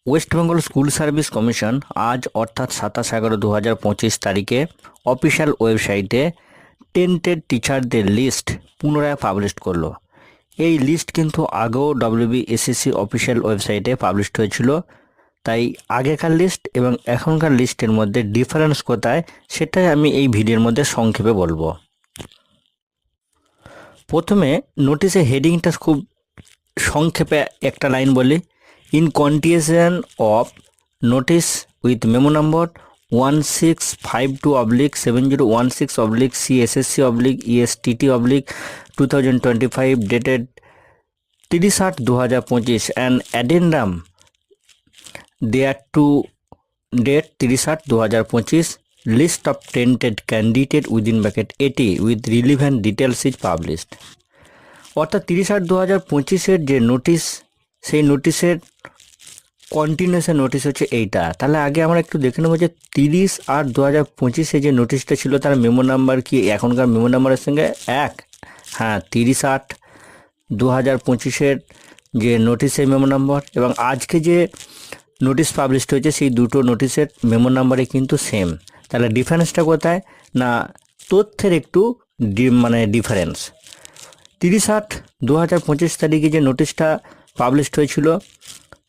West Bengal school service commission আজ অর্থাৎ 27/11/2025 তারিখে অফিসিয়াল ওয়েবসাইটে টেন্টেড টিচারদের লিস্ট পুনরায় পাবলিশ করলো। এই লিস্ট কিন্তু আগেও WBSSC অফিসিয়াল ওয়েবসাইটে পাবলিশ হয়েছিল। তাই আগেকার লিস্ট এবং এখনকার লিস্টের মধ্যে ডিফারেন্স কোথায় সেটাই আমি এই ভিডিওর মধ্যে সংক্ষেপে বলবো। প্রথমে নোটিশে হেডিংটা খুব সংক্ষেপে একটা লাইন বলি। In continuation of notice with memo number 1652/7016/CSSC/ESTT/2025 dated 30/8/2025 and addendum thereto date 30/8/2025 list of tented candidate within bracket 80 with relevant details is published। অর্থাৎ 30/8/2025 যে নোটিশ, সেই নোটিশের কন্টিনিউশন নোটিশ হচ্ছে এইটা। তাহলে আগে আমরা একটু দেখে নেবো যে 30/8/2025 যে নোটিশটা ছিল তার মেমো নাম্বার কি এখনকার মেমো নাম্বারের সঙ্গে এক? হ্যাঁ, 30/8/2025 যে নোটিশের মেমো নাম্বার এবং আজকে যে নোটিশ পাবলিশ হয়েছে সেই দুটো নোটিশের মেমো নাম্বারে কিন্তু সেম। তাহলে ডিফারেন্সটা কোথায়? না, তথ্যের একটু ডিফারেন্স। 30/8/2025 তারিখে যে নোটিশটা পাবলিশ হয়েছিল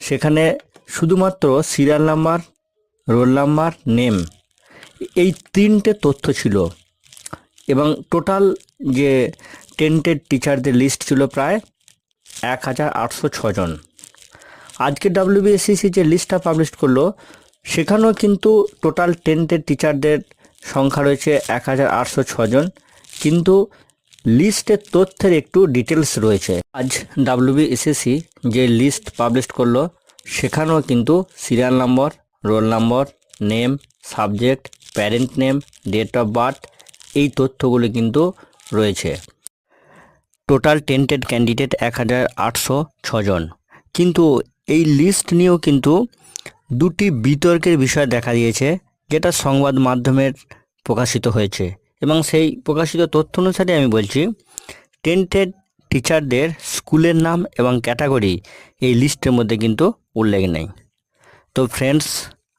সেখানে শুধুমাত্র serial number, roll number, name এই তিনটে তথ্য ছিল এবং টোটাল যে টেন্টেড টিচারদের লিস্ট ছিল প্রায় 1806 জন। আজকে WBSSC যে লিস্টটা পাবলিশ করলো সেখানেও কিন্তু টোটাল টেন্টেড টিচারদের সংখ্যা রয়েছে 1806 জন, কিন্তু লিস্টের তথ্যের একটু ডিটেলস রয়েছে। আজ WBSSC যে লিস্ট পাবলিশ করলো সেখানেও কিন্তু serial number, roll number, name, subject, parent name, date of birth এই তথ্যগুলো কিন্তু রয়েছে। টোটাল টেন্টেড ক্যান্ডিডেট 1806 জন। কিন্তু এই লিস্ট নিয়েও কিন্তু দুটি বিতর্কের বিষয় দেখা দিয়েছে, যেটা সংবাদ মাধ্যমের প্রকাশিত হয়েছে এবং সেই প্রকাশিত তথ্য অনুসারে আমি বলছি টেন্টেড টিচারদের স্কুলের নাম এবং ক্যাটাগরি এই লিস্টের মধ্যে কিন্তু উল্লেখ নেই। তো ফ্রেন্ডস,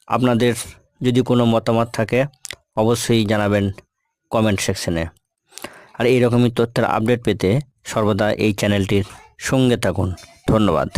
আপনাদের যদি কোনো মতামত থাকে অবশ্যই জানাবেন কমেন্ট সেকশনে। আর এইরকমই তথ্যের আপডেট পেতে সর্বদা এই চ্যানেলটির সঙ্গে থাকুন। ধন্যবাদ।